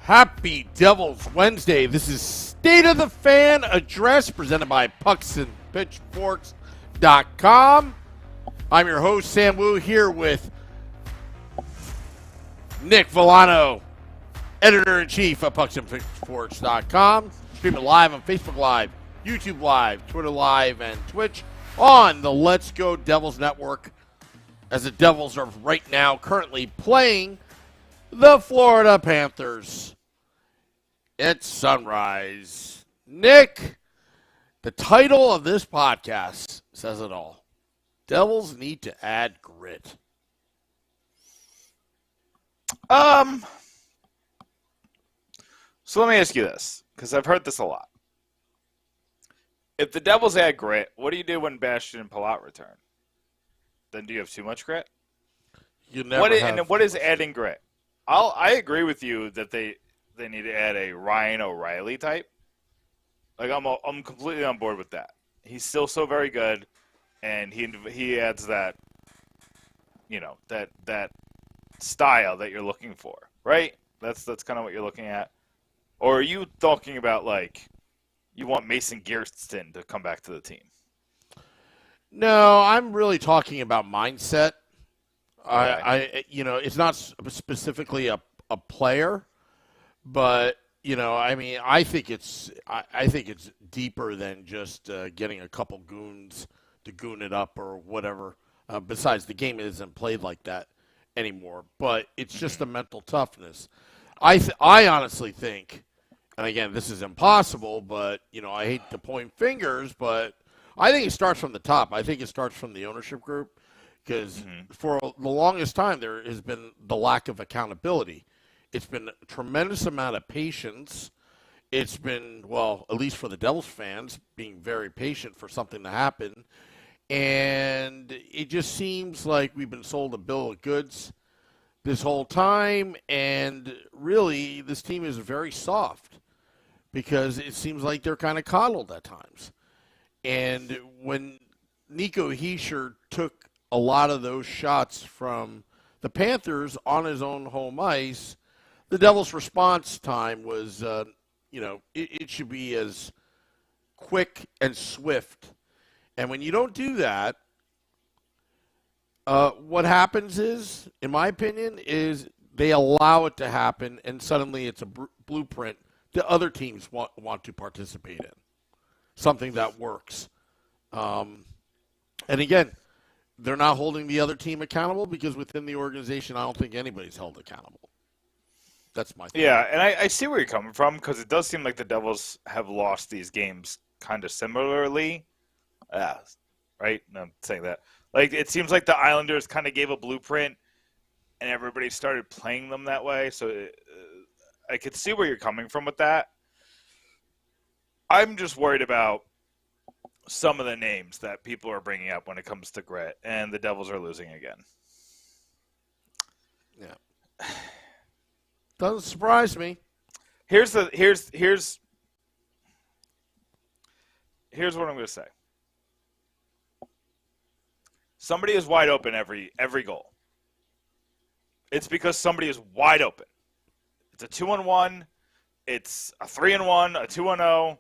Happy Devil's Wednesday. This is State of the Fan Address presented by pucksandpitchforks.com. I'm your host, Sam Wu, here with Nick Villano, editor-in-chief of pucksandpitchforks.com. Streaming live on Facebook Live, YouTube Live, Twitter Live, and Twitch on the Let's Go Devils Network, as the Devils are right now currently playing the Florida Panthers. It's sunrise. Nick, the title of this podcast says it all. Devils need to add grit. So let me ask you this, because I've heard this a lot. If the Devils add grit, what do you do when Bastian and Palat return? Then do you have too much grit? You never have. What is adding grit? I agree with you that they need to add a Ryan O'Reilly type. Like I'm completely on board with that. He's still so very good, and he adds that, that style that you're looking for, right? That's kind of what you're looking at. Or are you talking about like you want Mason Gerston to come back to the team? No, I'm really talking about mindset. Okay. It's not specifically a player, but I think it's deeper than just getting a couple goons to goon it up or whatever. Besides, the game isn't played like that anymore. But it's just the mental toughness. I honestly think, and again, this is impossible, but I hate to point fingers, but I think it starts from the top. I think it starts from the ownership group. Because for the longest time, there has been the lack of accountability. It's been a tremendous amount of patience. It's been, well, at least for the Devils fans, being very patient for something to happen. And it just seems like we've been sold a bill of goods this whole time. And really, this team is very soft because it seems like they're kind of coddled at times. And when Nico Hischier took a lot of those shots from the Panthers on his own home ice, the Devils' response time was, it should be as quick and swift. And when you don't do that, what happens is, in my opinion, is they allow it to happen, and suddenly it's a blueprint that other teams want to participate in, something that works. And again, they're not holding the other team accountable because within the organization, I don't think anybody's held accountable. That's my thing. Yeah, and I see where you're coming from because it does seem like the Devils have lost these games kind of similarly. Right? No, I'm saying that. Like, it seems like the Islanders kind of gave a blueprint and everybody started playing them that way. So I could see where you're coming from with that. I'm just worried about some of the names that people are bringing up when it comes to grit, and the Devils are losing again. Yeah, doesn't surprise me. Here's what I'm going to say. Somebody is wide open every goal. It's because somebody is wide open. It's a 2-on-1. It's a 3-on-1, a 2-on-0.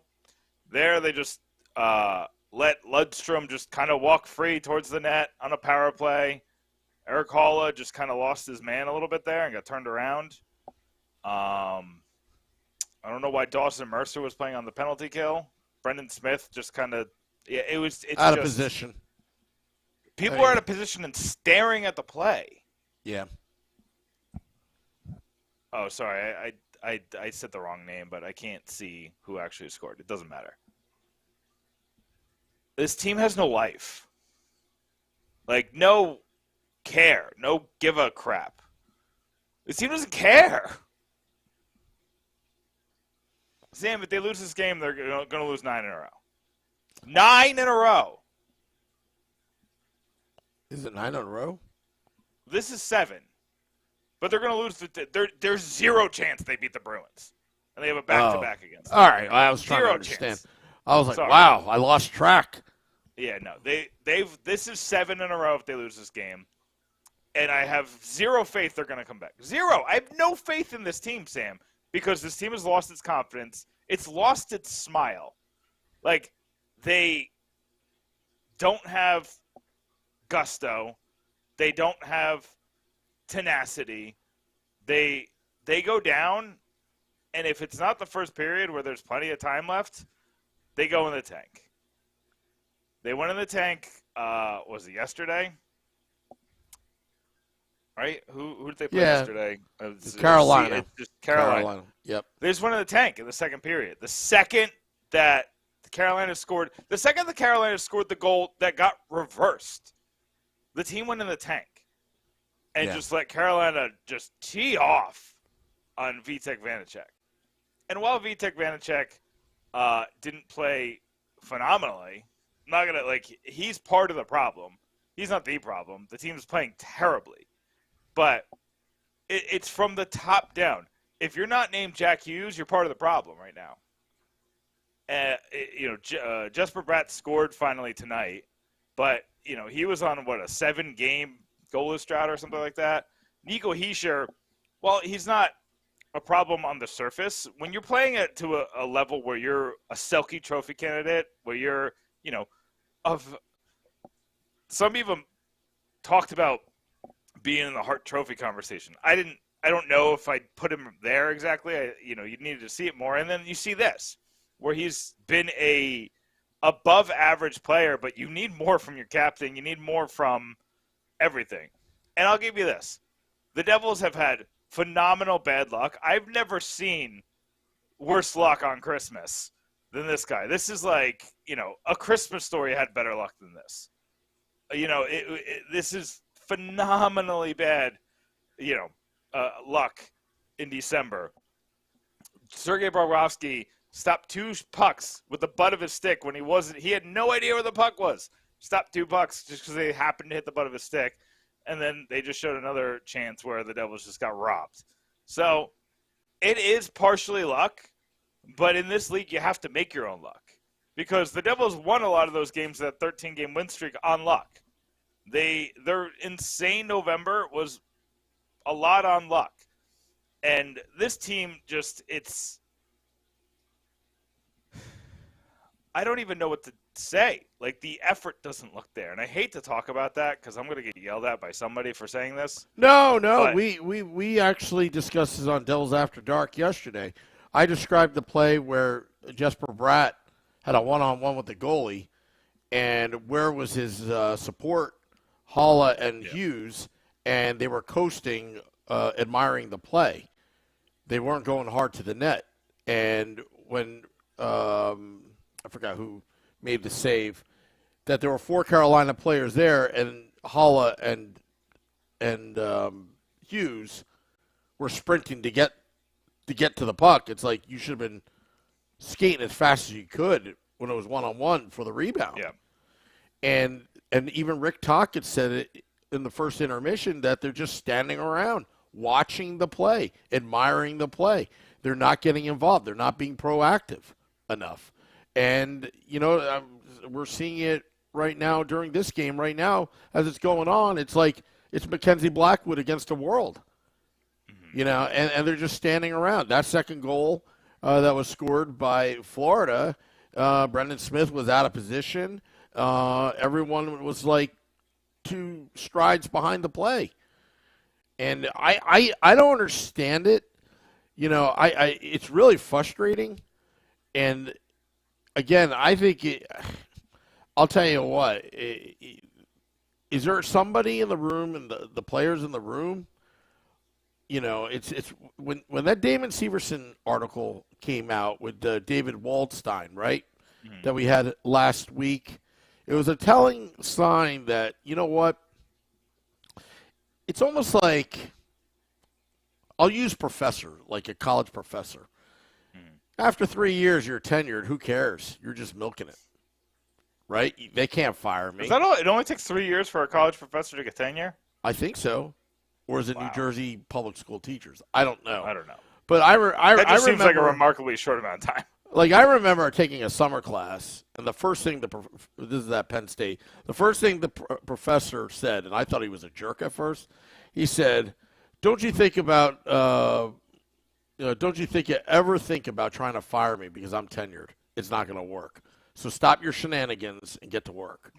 There, they just let Ludstrom just kind of walk free towards the net on a power play. Eric Halla just kind of lost his man a little bit there and got turned around. I don't know why Dawson Mercer was playing on the penalty kill. Brendan Smith just kind of it's out of position. People are out of position and staring at the play. Yeah. Oh, sorry. I said the wrong name, but I can't see who actually scored. It doesn't matter. This team has no life. Like, no care. No give a crap. This team doesn't care. Sam, if they lose this game, they're going to lose 9 in a row. 9 in a row. Is it 9 in a row? This is 7. But they're going to lose. There's zero chance they beat the Bruins. And they have a back-to-back against them. All right. I was trying to understand. Chance. I was like, Sorry. wow, I lost track. Yeah, no. This is 7 in a row if they lose this game. And I have zero faith they're going to come back. Zero. I have no faith in this team, Sam. because this team has lost its confidence. It's lost its smile. Like, they don't have gusto. They don't have tenacity. They go down, and if it's not the first period where there's plenty of time left, they go in the tank. They went in the tank, was it yesterday? Right? Who did they play yesterday? Carolina. It's just Carolina. Yep. They just went in the tank in the second period. The second that the Carolina scored the goal that got reversed, the team went in the tank and just let Carolina just tee off on Vitek Vanacek. And while Vitek Vanacek didn't play phenomenally, I'm not gonna he's part of the problem. He's not the problem. The team is playing terribly, but it's from the top down. If you're not named Jack Hughes, you're part of the problem right now. Jesperi Brett scored finally tonight, but he was on a 7-game goalless drought or something like that. Nico Hischier, well, he's not a problem on the surface. When you're playing it to a level where you're a Selke Trophy candidate, where you're, some people talked about being in the Hart Trophy conversation. I don't know if I'd put him there exactly. You needed to see it more. And then you see this, where he's been a above average player, but you need more from your captain. You need more from everything. And I'll give you this. The Devils have had phenomenal bad luck. I've never seen worse luck on Christmas than this guy. This is like, a Christmas Story had better luck than this. This is phenomenally bad, luck in December. Sergei Bobrovsky stopped 2 pucks with the butt of his stick when he had no idea where the puck was. Stopped 2 pucks just because they happened to hit the butt of his stick. And then they just showed another chance where the Devils just got robbed. So it is partially luck, but in this league you have to make your own luck. Because the Devils won a lot of those games, that 13-game win streak, on luck. Their insane November was a lot on luck. And this team I don't even know what to say. The effort doesn't look there. And I hate to talk about that because I'm going to get yelled at by somebody for saying this. No. But we actually discussed this on Devils After Dark yesterday. I described the play where Jesperi Brett had a one-on-one with the goalie, and where was his support, Holla and Hughes, and they were coasting, admiring the play. They weren't going hard to the net. And when I forgot who made the save, that there were 4 Carolina players there, and Holla and Hughes were sprinting to get to the puck. It's like you should have been skating as fast as you could when it was one-on-one for the rebound. Yeah. And even Rick Tocchet said it in the first intermission that they're just standing around watching the play, admiring the play. They're not getting involved. They're not being proactive enough. And, we're seeing it right now during this game right now as it's going on. It's like it's Mackenzie Blackwood against the world, and they're just standing around. That second goal that was scored by Florida, Brendan Smith was out of position. Everyone was like 2 strides behind the play. And I don't understand it. It's really frustrating. And again, I think I'll tell you what. Is there somebody in the room and the players in the room? It's when that Damon Severson article came out with David Waldstein, right? Mm-hmm. That we had last week. It was a telling sign that, what? It's almost like, I'll use professor, like a college professor. After 3 years, you're tenured. Who cares? You're just milking it, right? They can't fire me. Is that all? It only takes 3 years for a college professor to get tenure? I think so. Or is it New Jersey public school teachers? I don't know. But that just seems like a remarkably short amount of time. I remember taking a summer class, and the first thing this is at Penn State. The first thing the professor said, and I thought he was a jerk at first, he said, "Don't you think about don't you think you ever think about trying to fire me because I'm tenured? It's not going to work. So stop your shenanigans and get to work.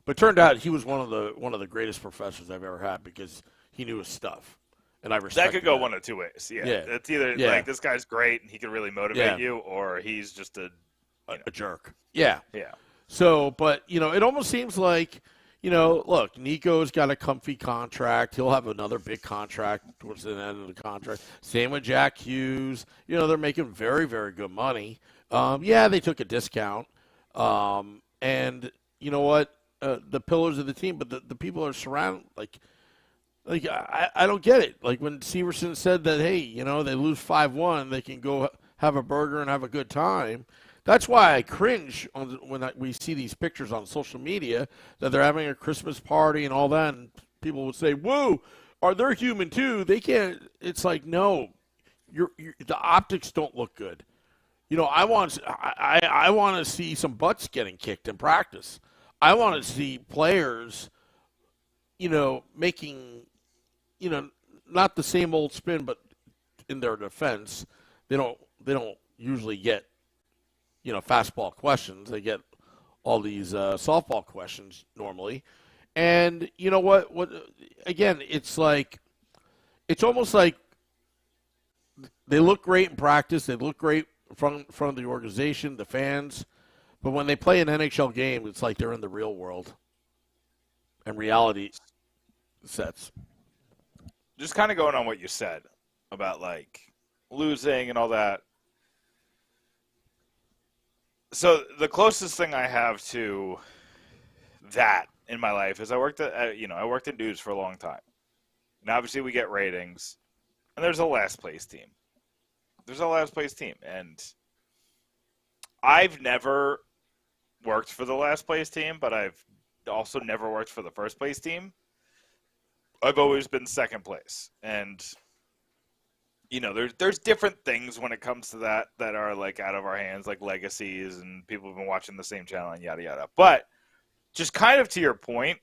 But it turned out he was one of the greatest professors I've ever had because he knew his stuff, and I respect that. Could go one of two ways. Yeah, it's either like this guy's great and he can really motivate you, or he's just a jerk. Yeah. Yeah. So, but it almost seems like. Look, Nico's got a comfy contract. He'll have another big contract towards the end of the contract. Same with Jack Hughes. They're making very, very good money. They took a discount. And you know what? The pillars of the team, but the people are surrounded. Like I don't get it. Like when Severson said that, hey, they lose 5-1, they can go have a burger and have a good time. That's why I cringe when we see these pictures on social media that they're having a Christmas party and all that, and people would say, "Whoa, are they human too? They can't." It's like, no, the optics don't look good. I want to see some butts getting kicked in practice. I want to see players, making, not the same old spin, but in their defense, they don't usually get. Fastball questions. They get all these softball questions normally. And you know what? Again, it's almost like they look great in practice. They look great in front of the organization, the fans. But when they play an NHL game, it's like they're in the real world. And reality sets. Just kind of going on what you said about, losing and all that. So the closest thing I have to that in my life is I worked in news for a long time. And obviously we get ratings, and there's a last place team. And I've never worked for the last place team, but I've also never worked for the first place team. I've always been second place. And there's different things when it comes to that are out of our hands, like legacies, and people have been watching the same channel and yada yada. But just kind of to your point,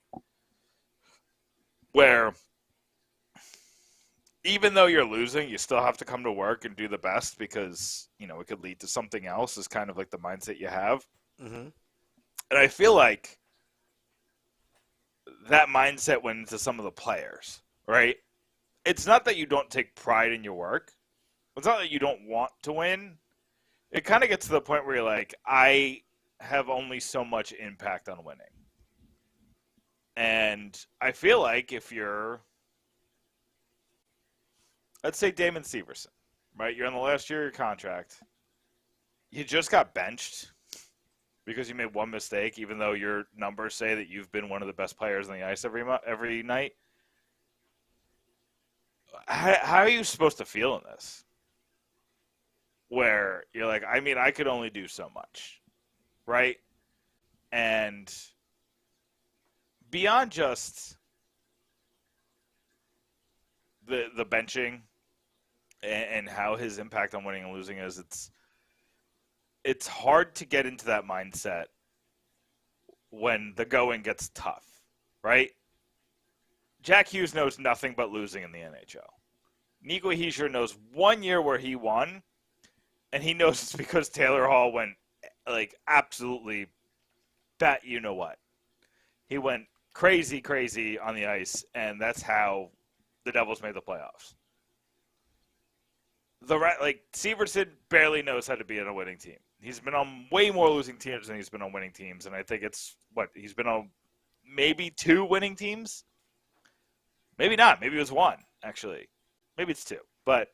where even though you're losing, you still have to come to work and do the best because it could lead to something else. Is kind of like the mindset you have, and I feel like that mindset went into some of the players, right? It's not that you don't take pride in your work. It's not that you don't want to win. It kind of gets to the point where you're like, I have only so much impact on winning. And I feel like if you're, let's say Damon Severson, right? You're in the last year of your contract. You just got benched because you made one mistake, even though your numbers say that you've been one of the best players on the ice every night. How are you supposed to feel in this? Where you're like, I could only do so much, right? And beyond just the benching and how his impact on winning and losing is, it's hard to get into that mindset when the going gets tough, right? Jack Hughes knows nothing but losing in the NHL. Nico Hischier knows 1 year where he won, and he knows it's because Taylor Hall went, absolutely bat you know what. He went crazy on the ice, and that's how the Devils made the playoffs. Severson barely knows how to be on a winning team. He's been on way more losing teams than he's been on winning teams, and I think he's been on maybe 2 winning teams? Maybe not. Maybe it was 1, actually. Maybe it's 2. But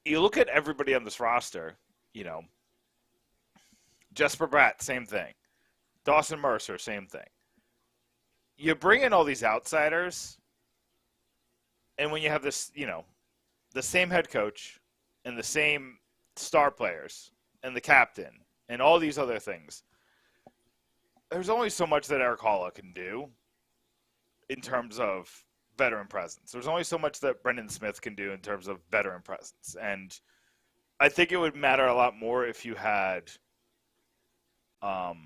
you look at everybody on this roster, Jesperi Brett, same thing. Dawson Mercer, same thing. You bring in all these outsiders, and when you have this, the same head coach and the same star players and the captain and all these other things, there's only so much that Eric Halla can do in terms of veteran presence. There's only so much that Brendan Smith can do in terms of veteran presence. And I think it would matter a lot more if you had Andre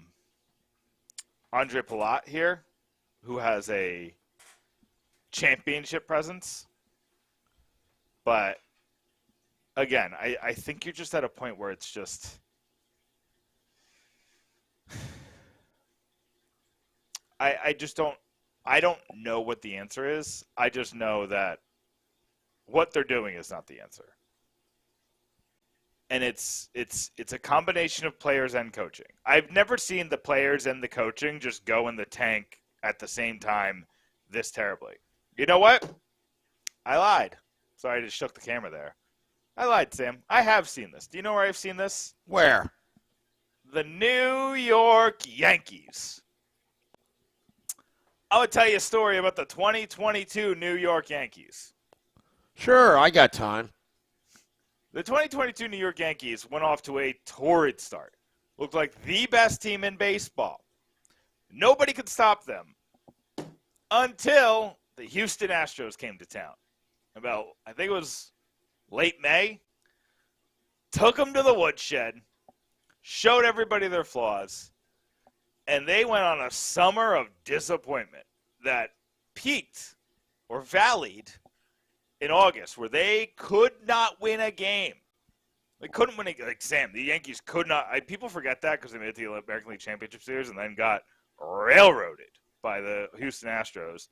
Palat here, who has a championship presence. But again, I think you're just at a point where it's just I just don't know what the answer is. I just know that what they're doing is not the answer. And it's a combination of players and coaching. I've never seen the players and the coaching just go in the tank at the same time this terribly. You know what? I lied. Sorry, I just shook the camera there. I lied, Sam. I have seen this. Do you know where I've seen this? Where? The New York Yankees. I would tell you a story about the 2022 New York Yankees. Sure, I got time. The 2022 New York Yankees went off to a torrid start. Looked like the best team in baseball. Nobody could stop them until the Houston Astros came to town. About, I think it was late May. Took them to the woodshed. Showed everybody their flaws. And they went on a summer of disappointment that peaked or valleyed in August, where they could not win a game. They couldn't win like Sam, the Yankees could not. People forget that because they made it to the American League Championship Series and then got railroaded by the Houston Astros.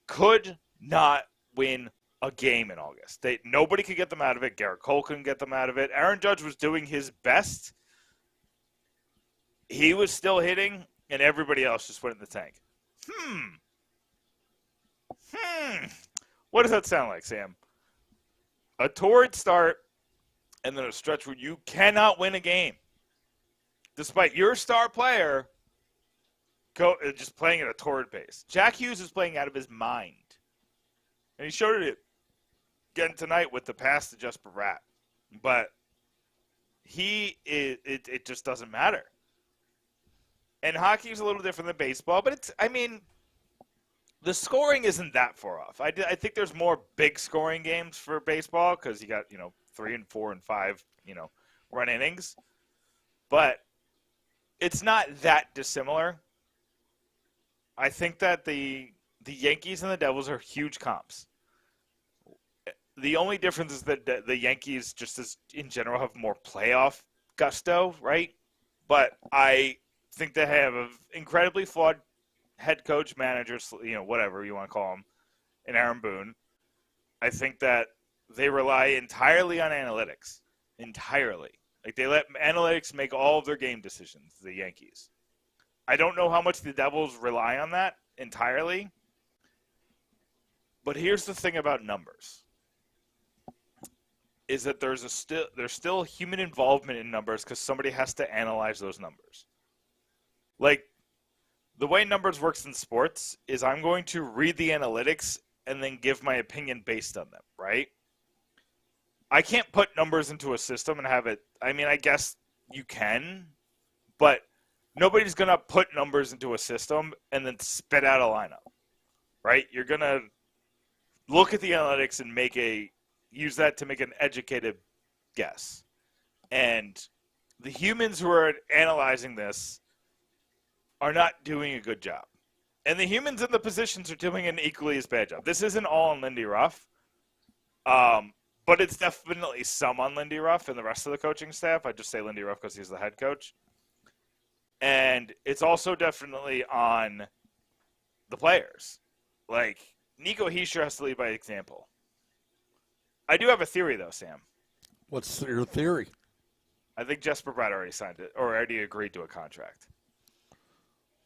Could not win a game in August. Nobody could get them out of it. Garrett Cole couldn't get them out of it. Aaron Judge was doing his best. He was still hitting, and everybody else just went in the tank. What does that sound like, Sam? A torrid start, and then a stretch where you cannot win a game, despite your star player just playing at a torrid pace. Jack Hughes is playing out of his mind, and he showed it again tonight with the pass to Jesperi Brett. But it just doesn't matter. And hockey is a little different than baseball, but the scoring isn't that far off. I think there's more big scoring games for baseball because you got 3 and 4 and 5 run innings, but it's not that dissimilar. I think that the Yankees and the Devils are huge comps. The only difference is that the Yankees, just as in general, have more playoff gusto, right? But I think they have an incredibly flawed head coach, manager, whatever you want to call him, in Aaron Boone. I think that they rely entirely on analytics. Entirely. Like, they let analytics make all of their game decisions, the Yankees. I don't know how much the Devils rely on that entirely. But here's the thing about numbers. Is that there's still human involvement in numbers because somebody has to analyze those numbers. Like, the way numbers works in sports is I'm going to read the analytics and then give my opinion based on them, right? I can't put numbers into a system and have it. I guess you can, but nobody's going to put numbers into a system and then spit out a lineup, right? You're going to look at the analytics and use that to make an educated guess. And the humans who are analyzing this are not doing a good job. And the humans in the positions are doing an equally as bad job. This isn't all on Lindy Ruff, but it's definitely some on Lindy Ruff and the rest of the coaching staff. I just say Lindy Ruff because he's the head coach. And it's also definitely on the players. Like, Nico Hischier has to lead by example. I do have a theory, though, Sam. What's your theory? I think Jesperi Brett already signed it or already agreed to a contract.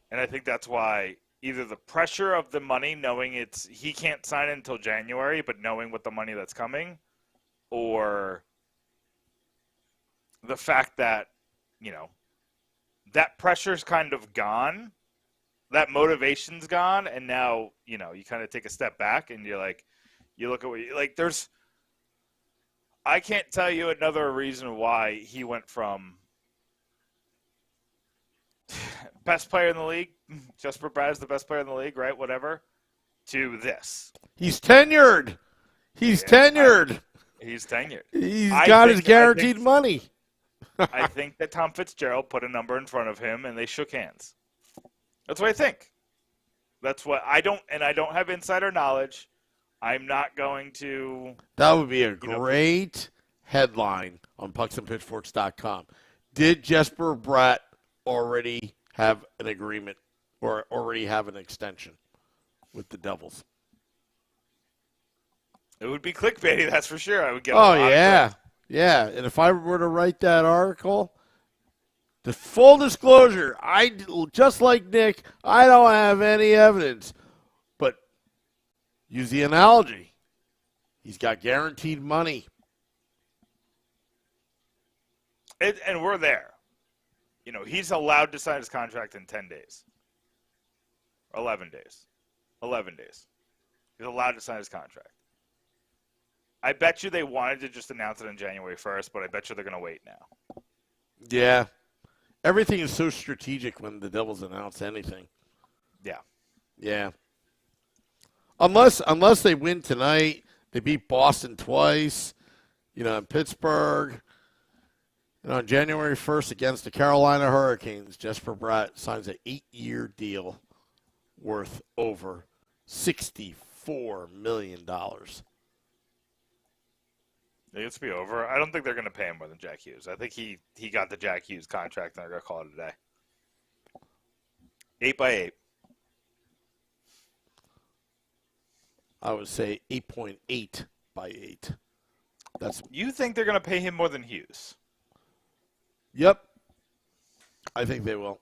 And I think that's why either the pressure of the money, knowing he can't sign it until January, but knowing what the money that's coming, or the fact that, that pressure's kind of gone, that motivation's gone, and now, you kind of take a step back and you're like, you look at I can't tell you another reason why he went from best player in the league, Jesperi Brett is the best player in the league, right? Whatever. To this. He's tenured. He's tenured. He's tenured. He's got his guaranteed money. I think that Tom Fitzgerald put a number in front of him and they shook hands. That's what I think. That's what I don't have insider knowledge. I'm not going to. That would be a great headline on pucksandpitchforks.com. Did Jesperi Brett already have an agreement or already have an extension with the Devils? It would be clickbaity, that's for sure. I would get a Oh, lot of yeah. clicks. Yeah, and if I were to write that article, the full disclosure, I just like Nick, I don't have any evidence. But use the analogy. He's got guaranteed money. And we're there. You know, he's allowed to sign his contract in 10 days. 11 days. 11 days. He's allowed to sign his contract. I bet you they wanted to just announce it on January 1st, but I bet you they're going to wait now. Yeah. Everything is so strategic when the Devils announce anything. Yeah. Yeah. Unless they win tonight, they beat Boston twice, in Pittsburgh. On January 1st against the Carolina Hurricanes, Jesperi Brett signs an 8-year deal worth over $64 million. It's be over. I don't think they're going to pay him more than Jack Hughes. I think he got the Jack Hughes contract, and they're going to call it a day. 8 by 8. I would say 8.8 by 8. You think they're going to pay him more than Hughes? Yep. I think they will.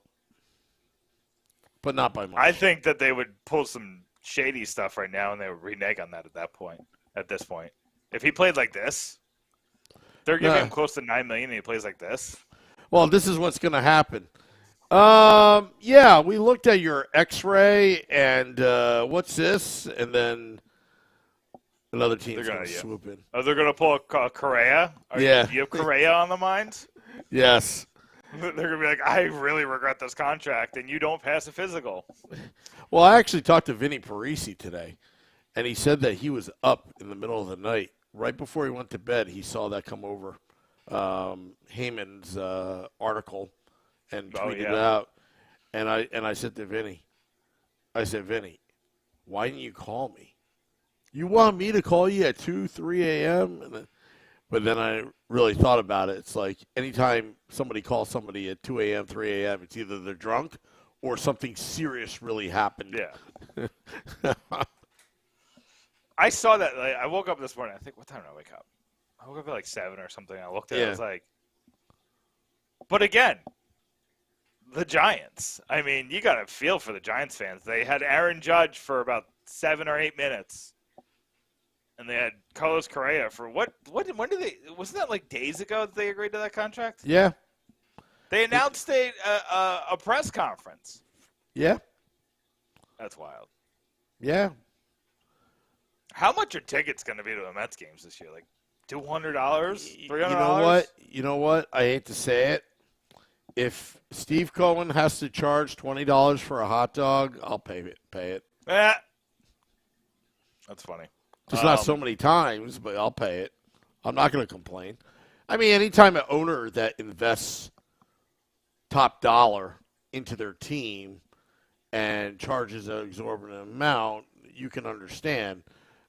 But not by much. I think that they would pull some shady stuff right now, and they would renege on that at this point. If he played like this, they're giving him close to $9 million, and he plays like this. Well, this is what's going to happen. Yeah, we looked at your X-ray, and what's this? And then another team's going to swoop in. Oh, they're going to pull a Correa? Do you have Correa on the mind? Yes. They're going to be like, I really regret this contract, and you don't pass a physical. Well, I actually talked to Vinny Parisi today, and he said that he was up in the middle of the night. Right before he went to bed, he saw that come over, Heyman's article, and tweeted it out. And I said to Vinny, Vinny, why didn't you call me? You want me to call you at 2, 3 a.m.? But then I really thought about it. It's like anytime somebody calls somebody at 2 a.m., 3 a.m., it's either they're drunk or something serious really happened. Yeah. I saw that. Like, I woke up this morning. I think, what time did I wake up? I woke up at like 7 or something. I looked at it. I was like, but again, the Giants. I mean, you got to feel for the Giants fans. They had Aaron Judge for about 7 or 8 minutes. And they had Carlos Correa for when did they, wasn't that like days ago that they agreed to that contract? Yeah. They announced a press conference. Yeah. That's wild. Yeah. How much are tickets going to be to the Mets games this year? Like $200, $300? You know what? I hate to say it. If Steve Cohen has to charge $20 for a hot dog, I'll pay it. That's funny. Just not so many times, but I'll pay it. I'm not going to complain. I mean, anytime an owner that invests top dollar into their team and charges an exorbitant amount, you can understand.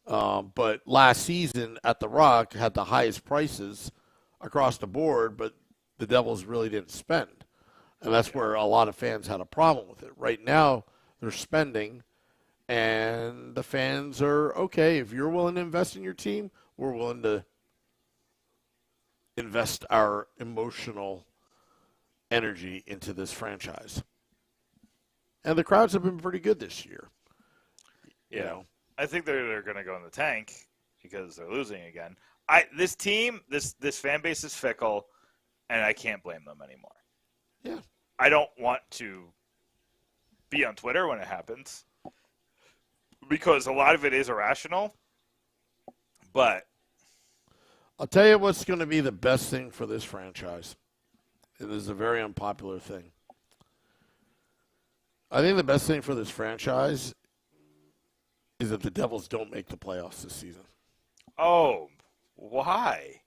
But last season at The Rock had the highest prices across the board, but the Devils really didn't spend. And that's where a lot of fans had a problem with it. Right now, they're spending, and the fans are, okay, if you're willing to invest in your team, we're willing to invest our emotional energy into this franchise. And the crowds have been pretty good this year. Yeah. You know? I think they're going to go in the tank because they're losing again. This team, this fan base is fickle, and I can't blame them anymore. Yeah. I don't want to be on Twitter when it happens because a lot of it is irrational, but I'll tell you what's going to be the best thing for this franchise. It is a very unpopular thing. I think the best thing for this franchise is that the Devils don't make the playoffs this season. Oh, why?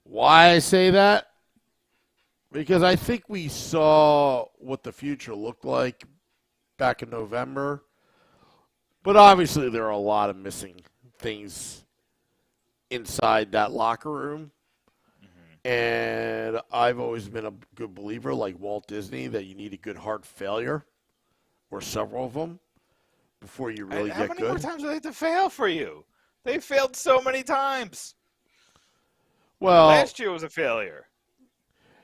Why I say that? Because I think we saw what the future looked like back in November. But obviously there are a lot of missing things inside that locker room. And I've always been a good believer, like Walt Disney, that you need a good heart failure or several of them before you really How get many good. more times do they have to fail for you? They failed so many times. Well, Last year was a failure.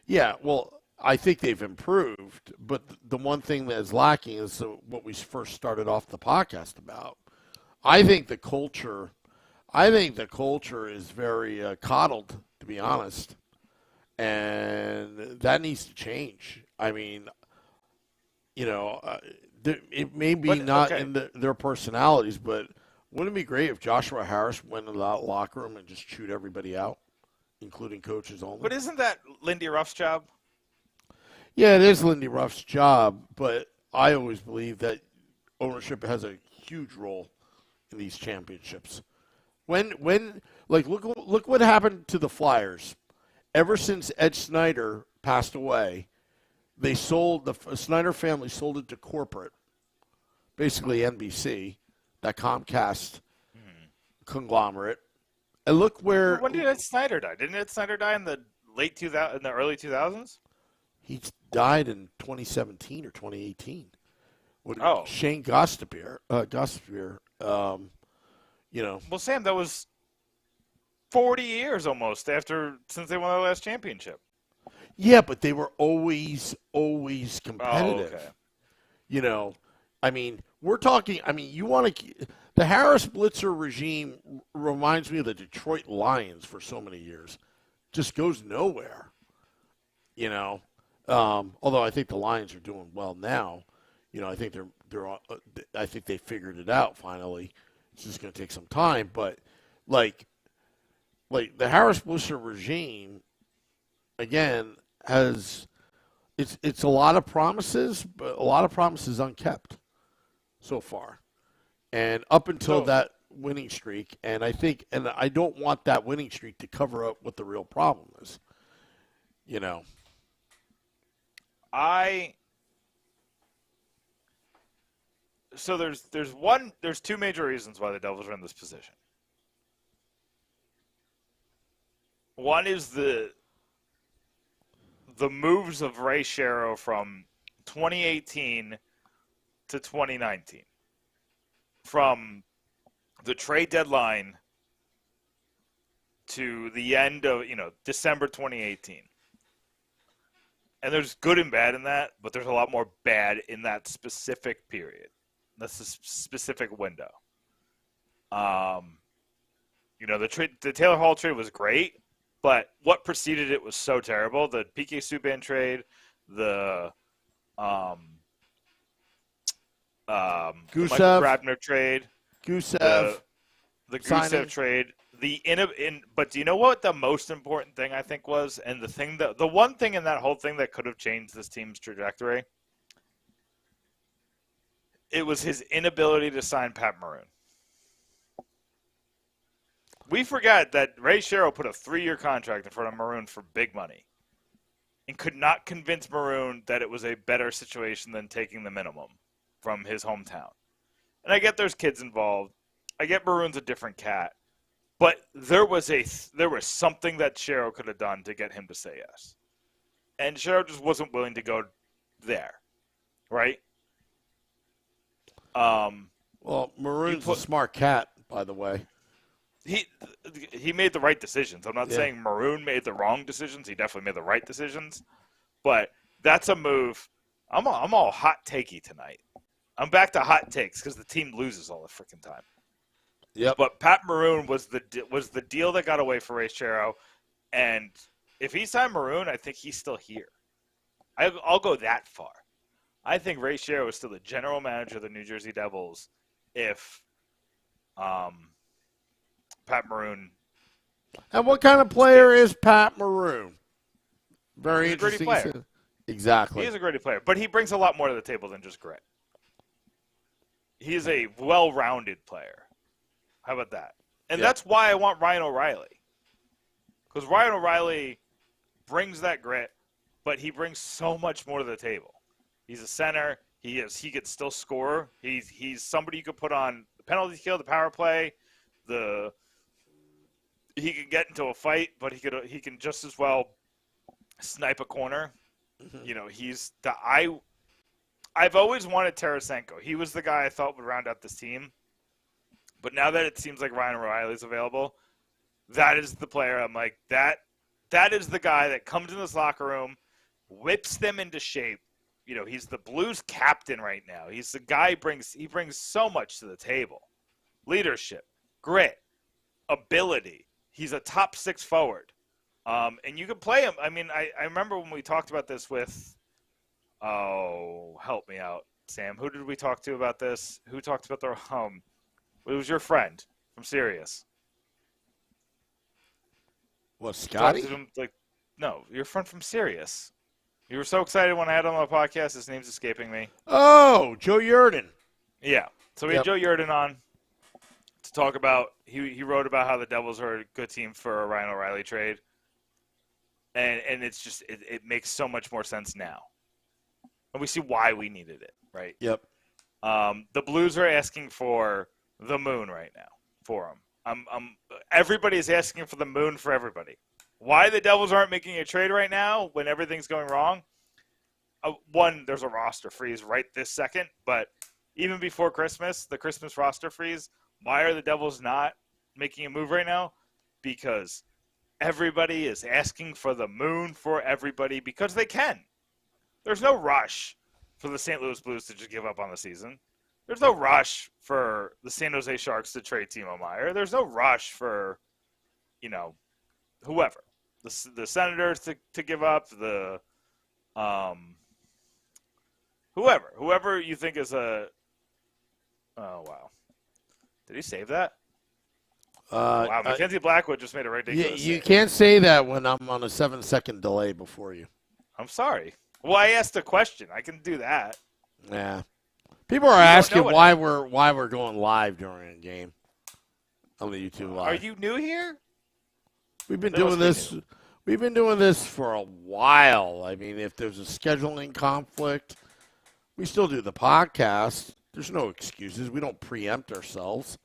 yeah, well, I think they've improved, but the one thing that is lacking is what we first started off the podcast about. I think the culture, I think the culture is very coddled, to be honest, and that needs to change. I mean, it may be But not okay, in their personalities, but wouldn't it be great if Joshua Harris went in the locker room and just chewed everybody out, including coaches only? but isn't that Lindy Ruff's job? Yeah, it is Lindy Ruff's job, but I always believe that ownership has a huge role in these championships. When like look what happened to the Flyers. Ever since Ed Snyder passed away, they sold the Snyder family sold it to corporate, basically NBC, that Comcast conglomerate. And look where When did Ed Snyder die? Didn't Ed Snyder die in the in the early 2000s? he died in 2017 or 2018. Oh. Shane Gostisbehere, Well, Sam, that was 40 years almost since they won their last championship. yeah, but they were always Oh, competitive. okay. I mean, we're talking. I mean, you want to. The Harris Blitzer regime reminds me of the Detroit Lions for so many years. Just goes nowhere. Although I think the Lions are doing well now. I think I think they figured it out finally. It's just going to take some time, but like the Harris Blitzer regime again it's a lot of promises, but a lot of promises unkept so far. And up until that winning streak, and I don't want that winning streak to cover up what the real problem is. So there's two major reasons why the Devils are in this position. One is the moves of Ray Shero from 2018 to 2019. From the trade deadline to the end of, December 2018. And there's good and bad in that, but there's a lot more bad in that specific period. That's a specific window. The Taylor Hall trade was great, but what preceded it was so terrible. The PK Subban trade, the Michael Grabner trade, Gusev, the Gusev trade, but do you know what the most important thing I think was, and the one thing in that whole thing that could have changed this team's trajectory? It was his inability to sign Pat Maroon. We forgot that Ray Shero put a 3-year contract in front of Maroon for big money and could not convince Maroon that it was a better situation than taking the minimum from his hometown. And I get there's kids involved. I get Maroon's a different cat. But there was something that Shero could have done to get him to say yes. And Shero just wasn't willing to go there. Right? Well, Maroon's a smart cat, by the way. He made the right decisions. I'm not saying Maroon made the wrong decisions. He definitely made the right decisions. But that's a move. I'm all hot takey tonight. I'm back to hot takes because the team loses all the freaking time. Yep. But Pat Maroon was the deal that got away for Ray Shero, and if he signed Maroon, I think he's still here. I'll go that far. I think Ray Shero is still the general manager of the New Jersey Devils if Pat Maroon. And what kind of player is Pat Maroon? Very interesting. He's a gritty player. Exactly. He is a gritty player, but he brings a lot more to the table than just grit. He is a well-rounded player. How about that? And that's why I want Ryan O'Reilly. Because Ryan O'Reilly brings that grit, but he brings so much more to the table. He's a center. He can still score. He's somebody you could put on the penalty kill, the power play, he can get into a fight, but he can just as well snipe a corner. Mm-hmm. He's the I've always wanted Tarasenko. He was the guy I thought would round out this team. But now that it seems like Ryan O'Reilly's available, that is the player. I'm like, that is the guy that comes in this locker room, whips them into shape. He's the Blues captain right now. He's the guy he brings so much to the table. Leadership, grit, ability. He's a top 6 forward. And you can play him. I mean, I remember when we talked about this with help me out, Sam. Who did we talk to about this? Who talked about it was your friend from Sirius. What, Scotty? No, your friend from Sirius. You were so excited when I had him on the podcast. His name's escaping me. Oh, Joe Yerdon. Yeah. So we had Joe Yerdon on to talk about. He wrote about how the Devils are a good team for a Ryan O'Reilly trade, and it's just it makes so much more sense now, and we see why we needed it, right? Yep. The Blues are asking for the moon right now for him. Everybody is asking for the moon for everybody. Why the Devils aren't making a trade right now when everything's going wrong? One, there's a roster freeze right this second, but even before Christmas, the Christmas roster freeze, why are the Devils not making a move right now? Because everybody is asking for the moon for everybody because they can. There's no rush for the St. Louis Blues to just give up on the season. There's no rush for the San Jose Sharks to trade Timo Meier. There's no rush for, whoever. The Senators to give up, whoever you think is oh, wow. Did he save that? Wow, Mackenzie Blackwood just made a ridiculous You save. can't say that when I'm on a 7-second delay before you. I'm sorry. Well, I asked a question. I can do that. Yeah. People are asking why we're going live during a game on the YouTube Live. Are you new here? We've been doing this. We've been doing this for a while. I mean, if there's a scheduling conflict, we still do the podcast. There's no excuses. We don't preempt ourselves.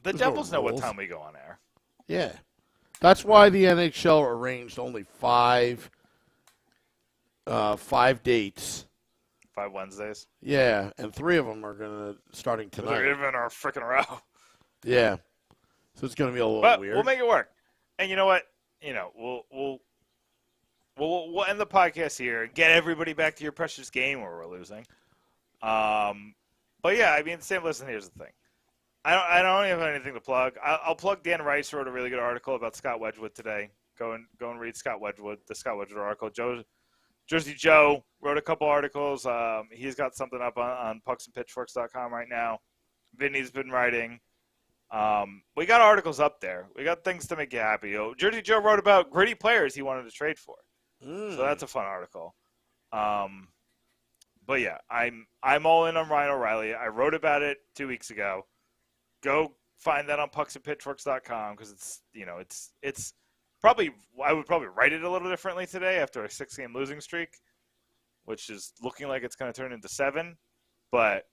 The Devils know what time we go on air. Yeah. That's why the NHL arranged only five dates. 5 Wednesdays. Yeah, and 3 of them are starting tonight. They're even our freaking row. Yeah. So it's going to be a little weird. We'll make it work. And you know what? We'll end the podcast here and get everybody back to your precious game where we're losing. But yeah, I mean, Sam, listen, here's the thing. I don't have anything to plug. I'll plug Dan Rice wrote a really good article about Scott Wedgwood today. Go and read the Scott Wedgwood article. Jersey Joe wrote a couple articles. He's got something up on pucksandpitchforks.com right now. Vinny's been writing. We got articles up there. We got things to make you happy. Jersey Joe wrote about gritty players he wanted to trade for. So that's a fun article. But yeah, I'm all in on Ryan O'Reilly. I wrote about it 2 weeks ago. Go find that on pucksandpitchforks.com because it's probably, I would probably write it a little differently today after a 6-game losing streak, which is looking like it's going to turn into 7. But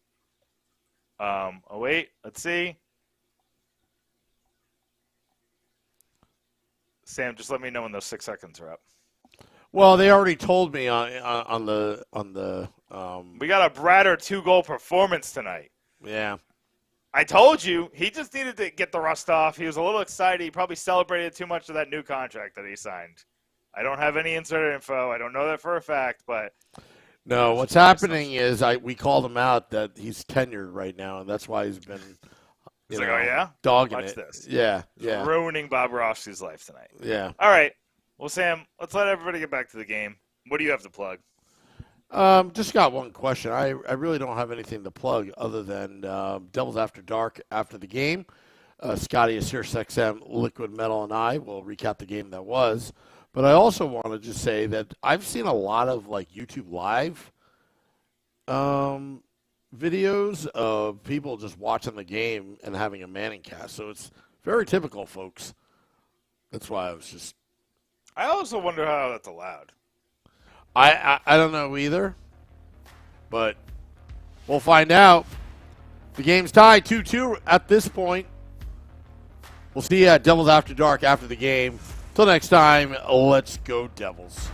wait, let's see. Sam, just let me know when those 6 seconds are up. Well, they already told me on the. We got a Bratter 2-goal performance tonight. Yeah. I told you he just needed to get the rust off. He was a little excited. He probably celebrated too much of that new contract that he signed. I don't have any insert info. I don't know that for a fact, but no. What's happening is we called him out that he's tenured right now, and that's why he's been. He's like, oh yeah, dogging watch it. This. Yeah, yeah. Ruining Bob Rossi's life tonight. Yeah. All right. Well, Sam, let's let everybody get back to the game. What do you have to plug? Just got one question. I really don't have anything to plug other than Devils After Dark after the game. Scotty is here, XM, Liquid Metal, and I will recap the game that was. But I also want to just say that I've seen a lot of YouTube Live videos of people just watching the game and having a Manning cast. So it's very typical, folks. That's why I was just. I also wonder how that's allowed. I don't know either, but we'll find out. The game's tied 2-2 at this point. We'll see you at Devils After Dark after the game. Till next time, let's go Devils.